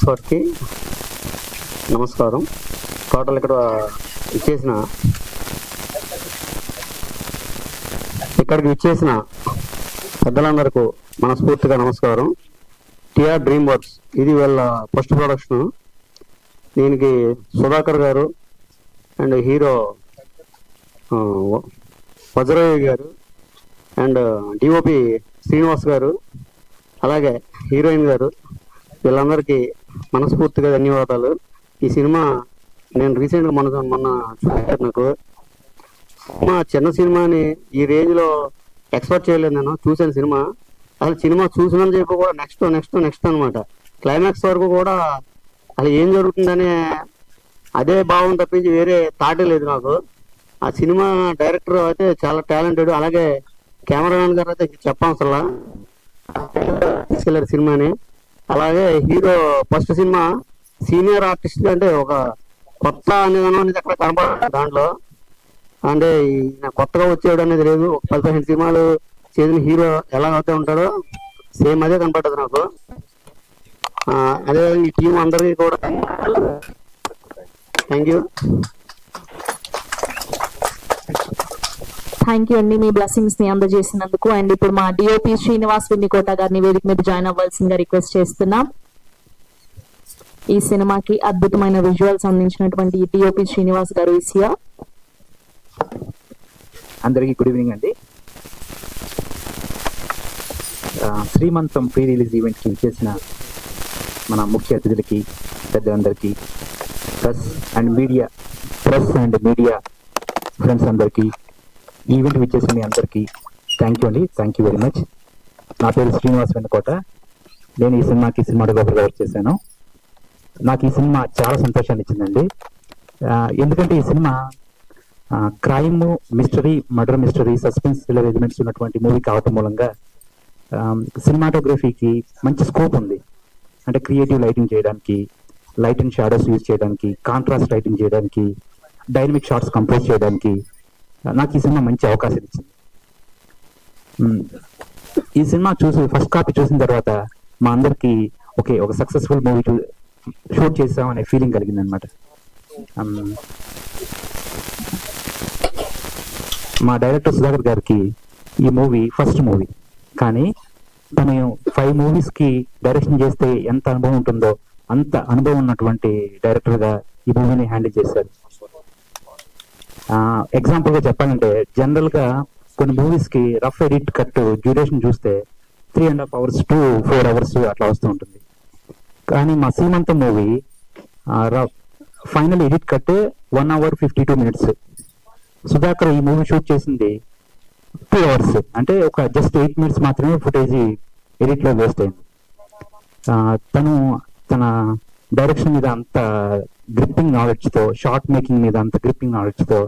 వారికి నమస్కారం. టోటల్ ఇక్కడికి విచ్చేసిన పెద్దలందరికీ మనస్ఫూర్తిగా నమస్కారం. టిఆర్ డ్రీమ్ వర్క్స్ ఇది వీళ్ళ ఫస్ట్ ప్రొడక్షన్. దీనికి సుధాకర్ గారు అండ్ హీరో వజ్రయ్య గారు అండ్ డిఓపి శ్రీనివాస్ గారు అలాగే హీరోయిన్ గారు వీళ్ళందరికీ మనస్ఫూర్తిగా ధన్యవాదాలు. ఈ సినిమా నేను రీసెంట్గా మొన్న చూసాను. నాకు సినిమా చిన్న సినిమాని ఈ రేంజ్లో ఎక్స్పెక్ట్ చేయలేదు. నేను చూసాను సినిమా. అసలు సినిమా చూసినంత చెప్పి కూడా నెక్స్ట్ అనమాట. క్లైమాక్స్ వరకు కూడా అసలు ఏం జరుగుతుందనే అదే భావం తప్పించి వేరే థాటే లేదు నాకు. ఆ సినిమా డైరెక్టర్ అయితే చాలా టాలెంటెడ్. అలాగే కెమెరామెన్ గారు అయితే చెప్పవసరలా తీసుకెళ్లారు సినిమాని. అలాగే hero first cinema senior artist అంటే ఒక కొత్త అనేది అక్కడ కనపడ దాంట్లో. అంటే కొత్తగా వచ్చేవాడు అనేది లేదు. 15 సినిమాలు చేసిన హీరో ఎలా అవుతూ ఉంటాడో సేమ్ అదే కనపడ్డది నాకు. అదే ఈ టీం అందరికీ కూడా థ్యాంక్ యూ అండి, మీ బ్లెస్సింగ్స్ ని అందజేసినందుకు. అండ్ ఇప్పుడు మా డిఓపి శ్రీనివాస్ వెన్నికోట గారిని వేదిక మీద జాయిన్ అవ్వాల్సిందిగా రిక్వెస్ట్ చేస్తున్నాం. ఈ సినిమాకి అద్భుతమైన విజువల్స్ అందించినటువంటి డిఓపి శ్రీనివాస్ గారు ఈసియా. అందరికీ గుడ్ ఈవినింగ్ అండి. శ్రీమంతం ప్రీ రిలీజ్ ఈవెంట్ కి చేసిన మన ముఖ్య అతిథులకి, పెద్దలందరికీ, ప్రెస్ అండ్ మీడియా ఫ్రెండ్స్ అందరికీ, ఈవెంట్ విచ్చేసిన మీ అందరికీ థ్యాంక్ యూ అండి. Thank you very much. నా పేరు శ్రీనివాస్ వెన్నకోట. నేను ఈ సినిమాకి సినిమాటోగ్రాఫర్గా వర్క్ చేశాను. నాకు ఈ సినిమా చాలా సంతోషాన్ని ఇచ్చిందండి. ఎందుకంటే ఈ cinema crime mystery, murder mystery, suspense thriller elements ఉన్నటువంటి మూవీ కావటం మూలంగా సినిమాటోగ్రఫీకి మంచి స్కోప్ ఉంది. అంటే క్రియేటివ్ లైటింగ్ చేయడానికి, లైట్ అండ్ షాడోస్ యూజ్ చేయడానికి, కాంట్రాస్ట్ లైటింగ్ చేయడానికి, డైనమిక్ షాట్స్ కంపోజ్ చేయడానికి నాకు ఈ సినిమా మంచి అవకాశం ఇచ్చింది. ఈ సినిమా ఫస్ట్ కాపీ చూసిన తర్వాత మా అందరికి ఒక సక్సెస్ఫుల్ మూవీ షూట్ చేసాం అనే ఫీలింగ్ కలిగింది అనమాట. మా డైరెక్టర్ సుధాకర్ గారికి ఈ మూవీ ఫస్ట్ మూవీ, కానీ తను 5 మూవీస్కి డైరెక్షన్ చేస్తే ఎంత అనుభవం ఉంటుందో అంత అనుభవం ఉన్నటువంటి డైరెక్టర్గా ఈ మూవీని హ్యాండిల్ చేశారు. ఎగ్జాంపుల్గా చెప్పాలంటే జనరల్గా కొన్ని మూవీస్కి రఫ్ ఎడిట్ కట్ డ్యూరేషన్ చూస్తే 3.5 hours to 4 hours అట్లా వస్తూ ఉంటుంది. కానీ మా సీమంతం movie final edit cut 1 hour 52 minutes. Sudhakar ఈ మూవీ షూట్ చేసింది 2 hours. అంటే ఒక జస్ట్ 8 minutes మాత్రమే ఫుటేజ్ ఎడిట్లో వేస్ట్ అయింది. తన డైరెక్షన్ మీద అంత గ్రిప్పింగ్ నాలెడ్జ్తో, షార్ట్ మేకింగ్ మీద అంత గ్రిప్పింగ్ నాలెడ్జ్తో,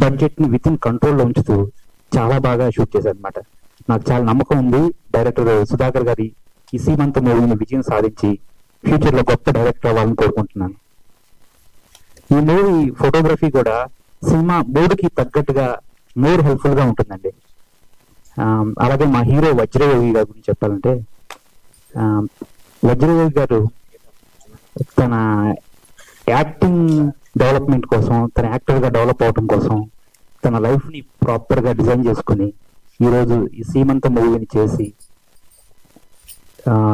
బడ్జెట్ని విత్ ఇన్ కంట్రోల్లో ఉంచుతూ చాలా బాగా షూట్ చేశారు అనమాట. నాకు చాలా నమ్మకం ఉంది డైరెక్టర్ సుధాకర్ గారి ఈ సీమంత మూవీని విజయం సాధించి ఫ్యూచర్లో గొప్ప డైరెక్టర్ అవ్వాలని కోరుకుంటున్నాను. ఈ మూవీ ఫోటోగ్రఫీ కూడా సినిమా మూడుకి తగ్గట్టుగా మోర్ హెల్ప్ఫుల్గా ఉంటుందండి. అలాగే మా హీరో వజ్రయోగి గారి గురించి చెప్పాలంటే, వజ్రయోగి గారు తన యాక్టింగ్ డెవలప్మెంట్ కోసం, తన యాక్టర్గా డెవలప్ అవడం కోసం తన లైఫ్ని ప్రాపర్గా డిజైన్ చేసుకుని ఈరోజు ఈ సీమంత మూవీని చేసి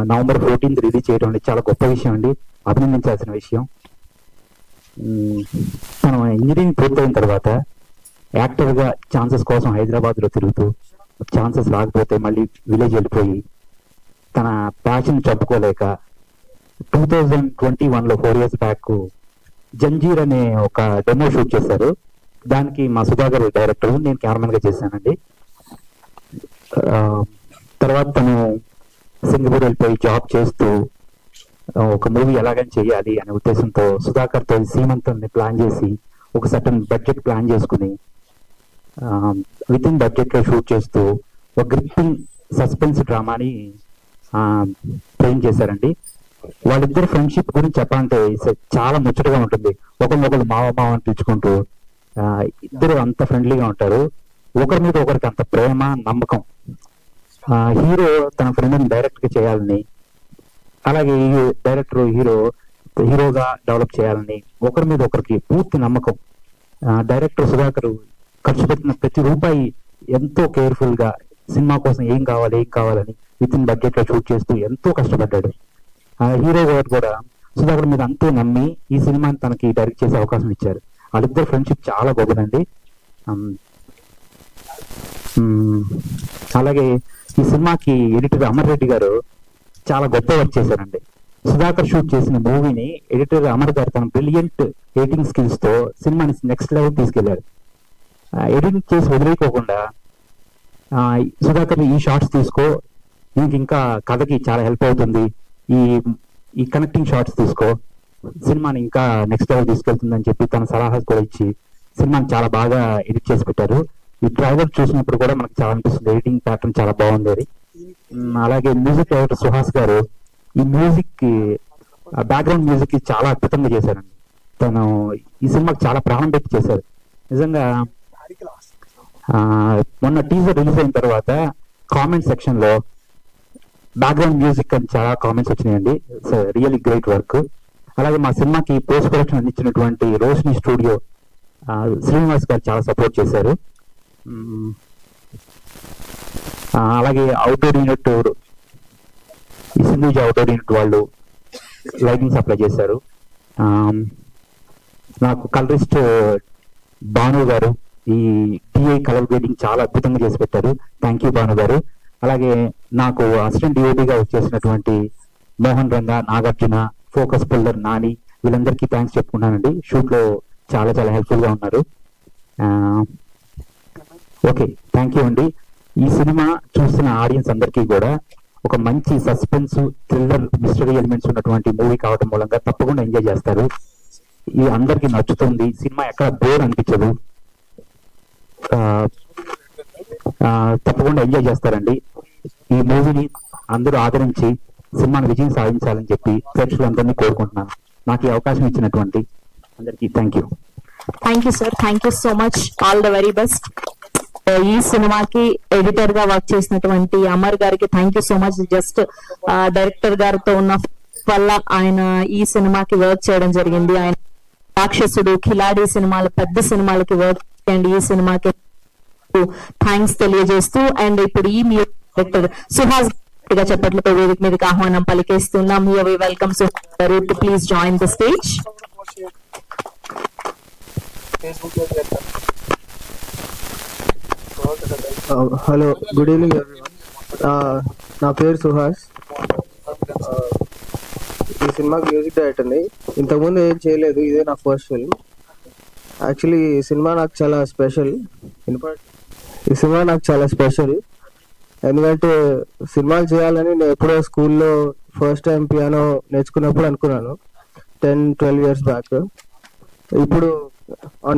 November 14th రిలీజ్ చేయడం అనేది చాలా గొప్ప విషయం అండి, అభినందించాల్సిన విషయం. తను ఇంజనీరింగ్ పూర్తయిన తర్వాత యాక్టర్గా ఛాన్సెస్ కోసం హైదరాబాద్లో తిరుగుతూ, ఛాన్సెస్ రాకపోతే మళ్ళీ విలేజ్ వెళ్ళిపోయి తన ప్యాషన్ చంపుకోలేక 2021లో 4 years బ్యాక్ జంజీర్ అనే ఒక డెమో షూట్ చేశారు. దానికి మా సుధాకర్ డైరెక్టర్, నేను కెమెరామెన్గా చేశానండి. తర్వాత తను సింగపూర్ వెళ్ళిపోయి జాబ్ చేస్తూ ఒక మూవీ ఎలాగని చేయాలి అనే ఉద్దేశంతో సుధాకర్తో సీమంతాన్ని ప్లాన్ చేసి ఒక సర్టన్ బడ్జెట్ ప్లాన్ చేసుకుని విత్ ఇన్ బడ్జెట్లో షూట్ చేస్తూ ఒక గ్రిప్పింగ్ సస్పెన్స్ డ్రామాని ట్రైన్ చేశారండి. వాళ్ళిద్దరు ఫ్రెండ్షిప్ గురించి చెప్పాలంటే చాలా ముచ్చటగా ఉంటుంది. ఒకరినొకరు మావ అని పిలుచుకుంటూ ఇద్దరు అంత ఫ్రెండ్లీగా ఉంటారు. ఒకరి మీద ఒకరికి అంత ప్రేమ, నమ్మకం. హీరో తన ఫ్రెండ్ని డైరెక్ట్గా చేయాలని అలాగే ఈ డైరెక్టర్ హీరోగా డెవలప్ చేయాలని ఒకరి మీద ఒకరికి పూర్తి నమ్మకం. డైరెక్టర్ సుధాకర్ ఖర్చు పెట్టిన ప్రతి రూపాయి ఎంతో కేర్ఫుల్ గా సినిమా కోసం ఏం కావాలని విత్ ఇన్ బడ్జెట్ లో షూట్ చేస్తూ ఎంతో కష్టపడ్డాడు. హీరో గారు కూడా సుధాకర్ మీద అంతే నమ్మి ఈ సినిమాని తనకి డైరెక్ట్ చేసే అవకాశం ఇచ్చారు. వాళ్ళిద్దరు ఫ్రెండ్షిప్ చాలా గొప్పదండి. అలాగే ఈ సినిమాకి ఎడిటర్ అమర్ రెడ్డి గారు చాలా గొప్ప వర్క్ చేశారండి. సుధాకర్ షూట్ చేసిన మూవీని ఎడిటర్ అమర్ గారు తన బ్రిలియంట్ ఎడిటింగ్ స్కిల్స్ తో సినిమాని నెక్స్ట్ లెవెల్ తీసుకెళ్లారు. ఎడిటింగ్ చేసి వదిలేకోకుండా సుధాకర్ ఈ షార్ట్స్ తీసుకో, దీనికి ఇంకా కథకి చాలా హెల్ప్ అవుతుంది, ఈ కనెక్టింగ్ షార్ట్స్ తీసుకో, సినిమాని ఇంకా నెక్స్ట్ లెవెల్ తీసుకెళ్తుందని చెప్పి తన సలహాలు కూడా ఇచ్చి సినిమాని చాలా బాగా ఎడిట్ చేసి పెట్టారు. ఈ ట్రైలర్ చూసినప్పుడు కూడా మనకి చాలా అనిపిస్తుంది, ఎడిటింగ్ ప్యాటర్న్ చాలా బాగుంది అది. అలాగే మ్యూజిక్ డైరెక్టర్ సుహాస్ గారు ఈ మ్యూజిక్ బ్యాక్గ్రౌండ్ మ్యూజిక్ కి చాలా అద్భుతంగా చేశారండి. తను ఈ సినిమాకి చాలా ప్రాణం పెట్టి చేశారు నిజంగా. మొన్న టీజర్ రిలీజ్ అయిన తర్వాత కామెంట్ సెక్షన్ లో బ్యాక్గ్రౌండ్ మ్యూజిక్ అని చాలా కామెంట్స్ వచ్చినాయండి. Really great work. అలాగే మా సినిమాకి పోస్ట్ ప్రొడక్షన్ అందించినటువంటి రోషిని స్టూడియో శ్రీనివాస్ గారు చాలా సపోర్ట్ చేశారు. అలాగే అవుట్డోర్ యూనిట్ ఈ సింధూజీ అవుట్డోర్ యూనిట్ వాళ్ళు లైటింగ్ సప్లై చేశారు. నాకు కలరిస్ట్ భాను గారు ఈ టీఐ కలర్ గ్రేడింగ్ చాలా అద్భుతంగా చేసి పెట్టారు. థ్యాంక్ యూ భాను గారు. అలాగే నాకు అసిస్టెంట్ డిఓపిగా వచ్చేసినటువంటి మోహన్ రంగా, నాగార్జున, ఫోకస్ పుల్లర్, నాని వీళ్ళందరికీ థ్యాంక్స్ చెప్పుకున్నానండి. షూట్ లో చాలా చాలా హెల్ప్ఫుల్ గా ఉన్నారు. ఓకే, థ్యాంక్ యూ అండి. ఈ సినిమా చూస్తున్న ఆడియన్స్ అందరికీ కూడా ఒక మంచి సస్పెన్స్, థ్రిల్లర్, మిస్టరీ ఎలిమెంట్స్ ఉన్నటువంటి మూవీ కావడం మూలంగా తప్పకుండా ఎంజాయ్ చేస్తారు. ఇది అందరికి నచ్చుతుంది. సినిమా ఎక్కడ బోర్ అనిపించదు. తప్పకుండా ఎంజాయ్ చేస్తారండి. ఈ మూవీని అందరూ ఆదరించి సినిమాని విజయం సాధించాలని చెప్పి ప్రేక్షకులందరినీ కోరుకుంటున్నాను. నాకు ఈ అవకాశం ఇచ్చినటువంటి అందరికీ thank you. Thank you sir, thank you so much, all the very best. ఈ సినిమాకి ఎడిటర్ గా వర్క్ చేసినటువంటి అమర్ గారికి thank you so much. Just director గారితో ఉన్న వల్ల ఆయన ఈ సినిమాకి వర్క్ చేయడం జరిగింది. ఆయన రాక్షసుడు, కిలాడి సినిమాలు, పెద్ద సినిమాలకి వర్క్ చేయండి. ఈ సినిమాకి థ్యాంక్స్ తెలియజేస్తూ అండ్ ఇప్పుడు ఈ డైరెక్టర్ సుహాస్ గా చెప్పట్లతో వేదిక మీదకి ఆహ్వానం పలికేస్తున్నాం. వెల్కమ్ సుహాస్ గారు to please join the stage. Hello, good evening everyone. నా పేరు సుహాస్. ఈ సినిమాకి మ్యూజిక్ డైరెక్టర్ని. ఇంతకుముందు ఏం చేయలేదు, ఇదే నా ఫస్ట్ ఫిల్మ్. యాక్చువల్లీ ఈ సినిమా నాకు చాలా స్పెషల్. ఎందుకంటే సినిమాలు చేయాలని నేను ఎప్పుడో స్కూల్లో ఫస్ట్ టైం పియానో నేర్చుకున్నప్పుడు అనుకున్నాను, 10-12 years బ్యాక్. ఇప్పుడు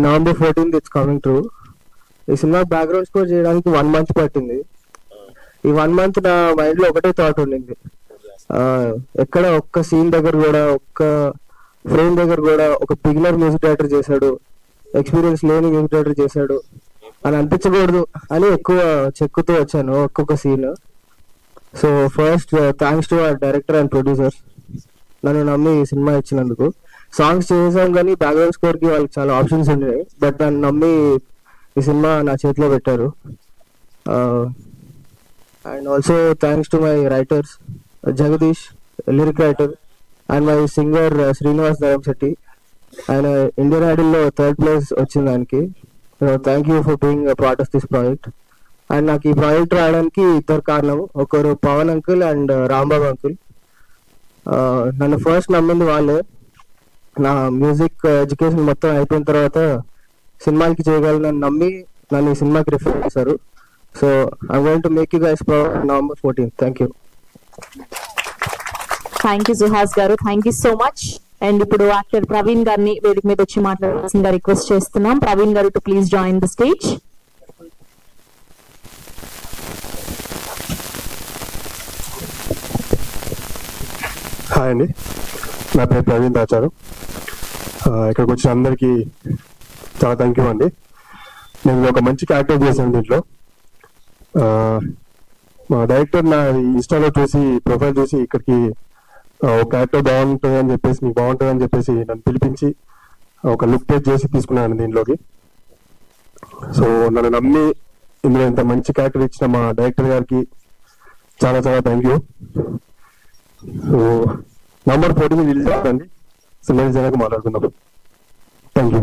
November 14th it's coming true. ఈ సినిమా బ్యాక్గ్రౌండ్ స్కోర్ చేయడానికి 1 month పట్టింది. ఈ 1 month నా మైండ్ లో ఒకటే థాట్ ఉండింది, ఎక్కడ ఒక్క సీన్ దగ్గర కూడా, ఒక్క ఫ్రేమ్ దగ్గర కూడా ఒక బిగినర్ మ్యూజిక్ డైరెక్టర్ చేశాడు, ఎక్స్పీరియన్స్ లేని మ్యూజిక్ డైరెక్టర్ చేశాడు అని అనిపించకూడదు అని ఎక్కువ చెక్కుతూ వచ్చాను ఒక్కొక్క scene. So first thanks to our director and producers, నన్ను నమ్మి ఈ సినిమా ఇచ్చినందుకు. సాంగ్స్ చేసాం కానీ బ్యాక్గ్రౌండ్ స్కోర్ కి వాళ్ళకి చాలా ఆప్షన్స్ ఉన్నాయి, బట్ నన్ను నమ్మి ఈ సినిమా నా చేతిలో పెట్టారు. And also thanks to my writers Jagadish, lyric writer, and my singer Srinivas Dharamshetti. ఆయన ఇండియన్ ఐడల్లో 3rd place వచ్చింది ఆయనకి. Thank you for being part of this project. And నాకు ఈ ప్రాజెక్ట్ రావడానికి 2 కారణం, ఒకరు Pawan uncle and Rambabu uncle. నన్ను ఫస్ట్ నమ్మింది వాళ్ళే. నా మ్యూజిక్ ఎడ్యుకేషన్ మొత్తం అయిపోయిన తర్వాత సినిమాకి చేయగలను నమ్మి నన్ను ఈ సినిమాకి రిఫర్ చేశారు. So I want to make you guys proud November 14th. Thank you. Thank you Suhas garu, thank you so much. And ఇప్పుడు యాక్టర్ ప్రవీణ్ గారిని వేదిక మీద వచ్చి మాట్లాడాల్సిందిగా రిక్వెస్ట్ చేస్తున్నాం. Praveen garu to please join the stage. Hi అండి, నా పేరు ప్రవీణ్ దాచారు. ఇక్కడికి వచ్చిన అందరికీ చాలా థ్యాంక్ యూ అండి. నేను ఒక మంచి క్యారెక్టర్ చేశాను దీంట్లో. మా డైరెక్టర్ నా ఇన్స్టాలో చూసి, ప్రొఫైల్ చూసి ఇక్కడికి ఒక క్యారెక్టర్ బాగుంటుంది అని చెప్పేసి, మీకు బాగుంటుంది అని చెప్పేసి నన్ను పిలిపించి ఒక లుక్ టెస్ట్ చేసి తీసుకున్నాను దీంట్లోకి. సో నన్ను నమ్మి ఇందులో ఇంత మంచి క్యారెక్టర్ ఇచ్చిన మా డైరెక్టర్ గారికి చాలా చాలా thank you. So November 14 release అవుతుంది. సో నేను జనకు మాట్లాడుకుందాం. Thank you.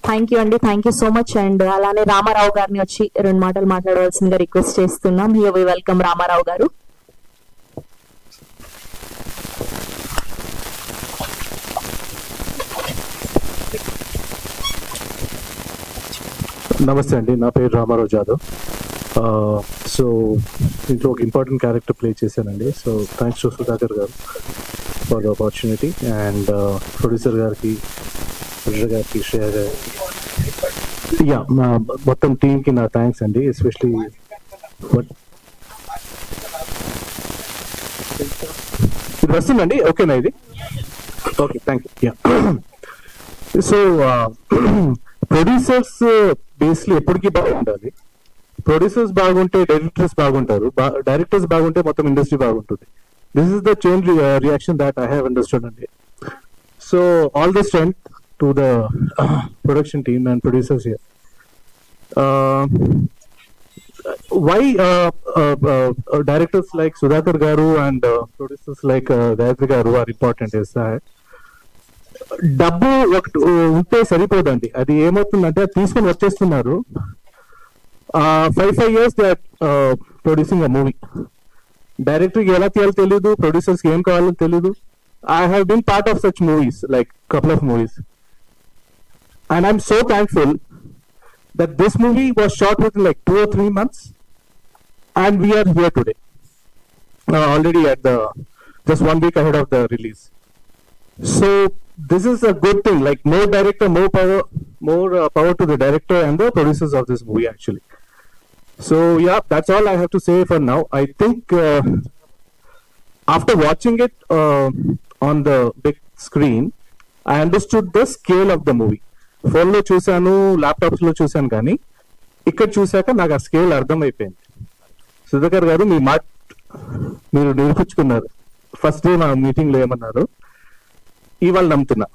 థ్యాంక్ యూ అండి, thank you so much. And అలానే రామారావు గారిని వచ్చి 2 మాటలు మాట్లాడవలసిందిగా రిక్వెస్ట్ చేస్తున్నాం. హియర్ వి వెల్కమ్ రామారావు గారు. నమస్తే అండి, నా పేరు రామారావు జాదవ్. సో దీంట్లో ఒక ఇంపార్టెంట్ క్యారెక్టర్ ప్లే చేశానండి. సో థ్యాంక్స్ టు సుధాకర్ గారు for the opportunity, and producer గారికి, ప్రొడ్యూసర్ గారికి, శ్రేయ గారికి, మా మొత్తం టీంకి నా థ్యాంక్స్ అండి. ఎస్పెషలీ ఇది వస్తుందండి, ఓకేనా ఇది? Okay, thank you. So producers basically ఎప్పటికీ బాగుండాలి. ప్రొడ్యూసర్స్ బాగుంటే డైరెక్టర్స్ బాగుంటారు, డైరెక్టర్స్ బాగుంటే మొత్తం ఇండస్ట్రీ బాగుంటుంది. This is the change reaction that I have understood అండి. So all the strength to the production team and producers here. Why directors like Sudhakar garu and producers like Gayatri garu are important is that డబ్బు ఒకటి ఉంటే సరిపోదండి. అది ఏమవుతుందంటే అది తీసుకొని వచ్చేస్తున్నారు. 5 years they are producing a movie. డైరెక్టర్కి ఎలా తీయాలో తెలియదు, ప్రొడ్యూసర్స్కి ఏం కావాలో తెలియదు. I have been part of such movies, like couple of movies, and I'm so thankful that this movie was shot within like 2 or 3 months, and we are here today, already at the just 1 week ahead of the release. So this is a good thing, like more director, more power to the director and the producers of this movie actually. So yeah, that's all I have to say for now. I think after watching it on the big screen, I understood the scale of the movie. Phone లో చూసాను, laptops లో చూసాను, కానీ ఇక్కడ చూసాక నాకు ఆ scale అర్థమైపోయింది. సుధాకర్ గారు మీ మాట మీరు నిరూపించుకున్నారు. ఫస్ట్ డే నా మీటింగ్ లో ఏమన్నారు, ఇవాళ నమ్ముతున్నా.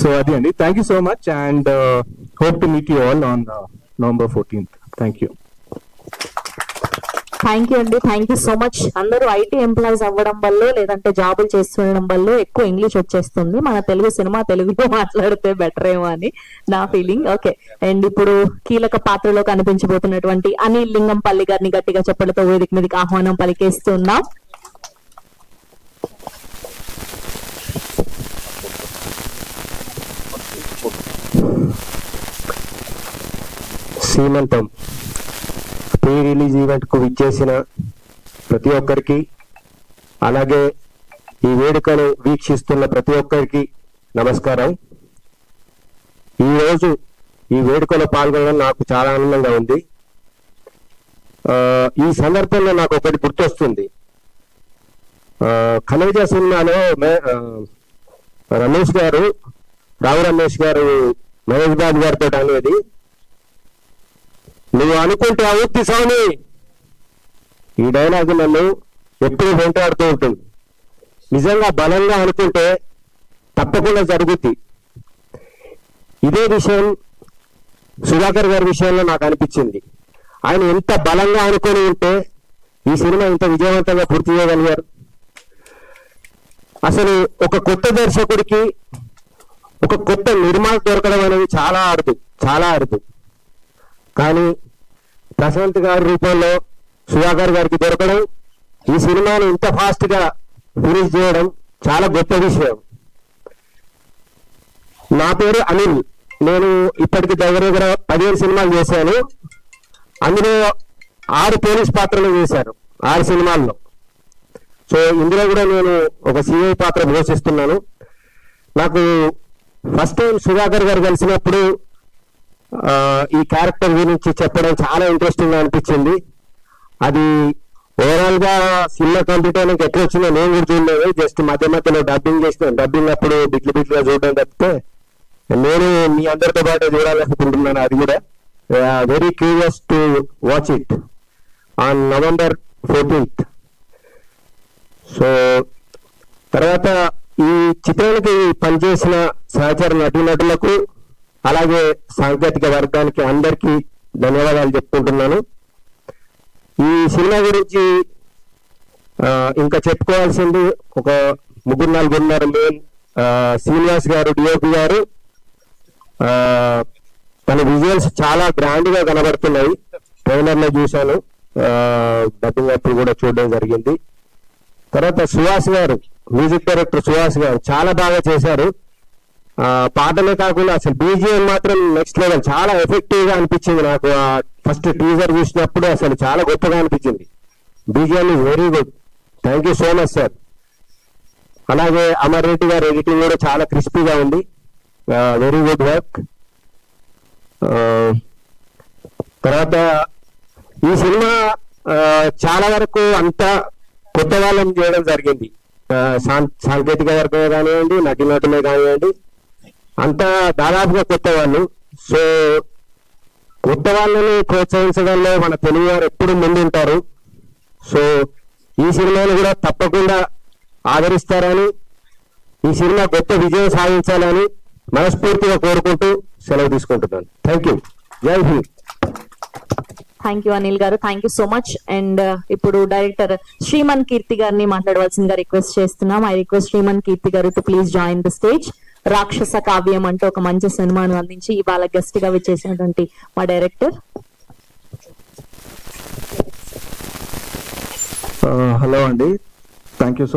సో అది అండి. Thank you so much, and hope to meet you all on November 14th. Thank you. Thank you అండి, థ్యాంక్ యూ సో మచ్. అందరూ ఐటీ ఎంప్లాయీస్ అవ్వడం వల్ల లేదంటే జాబులు చేస్తుండడం వల్ల ఎక్కువ ఇంగ్లీష్ వచ్చేస్తుంది. మన తెలుగు సినిమా తెలుగులో మాట్లాడితే బెటర్ ఏమో అని నా ఫీలింగ్. ఓకే, అండ్ ఇప్పుడు కీలక పాత్రలో కనిపించబోతున్నటువంటి అనిల్ లింగంపల్లి గారిని గట్టిగా చెప్పలతో వేదిక మీదకి ఆహ్వానం పలికేస్తున్నాం. సీమంతం ప్రీ రిలీజ్ ఈవెంట్ కు విచ్చేసిన ప్రతి ఒక్కరికి, అలాగే ఈ వేడుకను వీక్షిస్తున్న ప్రతి ఒక్కరికి నమస్కారం. ఈరోజు ఈ వేడుకలో పాల్గొనడం నాకు చాలా ఆనందంగా ఉంది. ఈ సందర్భంలో నాకు ఒకటి గుర్తొస్తుంది. కలేజా సినిమాలో రమేష్ గారు, రావు రమేష్ గారు మహేష్ బాబు గారితో అనేది, నువ్వు అనుకుంటే అవుద్ది స్వామి. ఈ డైలాగ్ నన్ను ఎప్పుడు వెంటాడుతూ ఉంటుంది. నిజంగా బలంగా అనుకుంటే తప్పకుండా జరుగుద్ది. ఇదే విషయం సుధాకర్ గారి విషయంలో నాకు అనిపించింది. ఆయన ఎంత బలంగా అనుకొని ఉంటే ఈ సినిమా ఇంత విజయవంతంగా పూర్తి చేయగలిగారు. అసలు ఒక కొత్త దర్శకుడికి ఒక కొత్త నిర్మాత దొరకడం అనేది చాలా అరుదు. కానీ ప్రశాంత్ గారి రూపంలో సుధాకర్ గారికి దొరకడం, ఈ సినిమాను ఇంత ఫాస్ట్ గా ఫినిష్ చేయడం చాలా గొప్ప విషయం. నా పేరు అనిల్. నేను ఇప్పటికి దగ్గర 15 సినిమాలు చేశాను. అందులో 6 పోలీస్ పాత్రలు చేశాను 6 సినిమాల్లో. సో ఇందులో కూడా నేను ఒక సిఐ పాత్ర పోషిస్తున్నాను. నాకు ఫస్ట్ టైం సుధాకర్ గారు కలిసినప్పుడు ఈ క్యారెక్టర్ గురించి చెప్పడం చాలా ఇంట్రెస్టింగ్ గా అనిపించింది. అది ఓవరాల్ గా సినిమా కంప్లీట్ అయినాక ఎట్లా వచ్చిందో నేను కూడా చూడలేదు. జస్ట్ మధ్యలో డబ్బింగ్ అప్పుడు బిట్లుగా చూడడం తప్పితే నేను మీ అందరితో పాటు చూడాలనుకుంటున్నాను. అది కూడా very curious to watch it on November 14th. So తర్వాత ఈ చిత్రానికి పనిచేసిన సహచర నటీనటులకు అలాగే సాంకేతిక వర్గానికి అందరికీ ధన్యవాదాలు చెప్పుకుంటున్నాను. ఈ సినిమా గురించి ఇంకా చెప్పుకోవాల్సింది ఒక 3-4 మెయిన్. శ్రీనివాస్ గారు డిఓపి గారు తన విజువల్స్ చాలా గ్రాండ్ గా కనబడుతున్నాయి. ట్రైలర్ లో చూశాను, డబ్బింగ్ అప్పుడు కూడా చూడడం జరిగింది. తర్వాత సుహాస్ గారు, మ్యూజిక్ డైరెక్టర్ సుహాస్ గారు చాలా బాగా చేశారు. పాటలే కాకుండా అసలు బీజిఎం మాత్రం నెక్స్ట్ లెవెల్, చాలా ఎఫెక్టివ్ గా అనిపించింది నాకు. ఫస్ట్ టీజర్ చూసినప్పుడు అసలు చాలా గొప్పగా అనిపించింది. BGM is very good. Thank you so much sir. అలాగే అమర్ రెడ్డి గారి ఎడిటింగ్ కూడా చాలా క్రిస్పీగా ఉంది. Very good work. తర్వాత ఈ సినిమా చాలా వరకు అంతా కొత్త వాళ్ళని చేయడం జరిగింది. సాంకేతిక వర్గమే కానివ్వండి, నటీనటులే కానివ్వండి, అంతా దాదాపుగా కొత్త వాళ్ళు. సో కొత్త వాళ్ళని ప్రోత్సహించడంలో మన తెలుగు వారు ఎప్పుడు ముందుంటారు. సో ఈ సినిమాను కూడా తప్పకుండా ఆదరిస్తారని, ఈ సినిమా గొప్ప విజయం సాధించాలని మనస్ఫూర్తిగా కోరుకుంటూ సెలవు తీసుకుంటున్నాను. Thank you. జై హింద్. థ్యాంక్ యూ అనిల్ గారు, thank you so much. And ఇప్పుడు డైరెక్టర్ శ్రీమన్ కీర్తి గారిని మాట్లాడవలసిందిగా రిక్వెస్ట్ చేస్తున్నాం. ఐ రిక్వెస్ట్ శ్రీమన్ కీర్తి గారు to please join the stage. రాక్షస కావ్యం అంటూ ఒక మంచి సినిమాను అందించి ఇవాళ గెస్ట్ గా విచ్చేసినటువంటి మా డైరెక్టర్. హలో అండి, థ్యాంక్ యూ సో మచ్.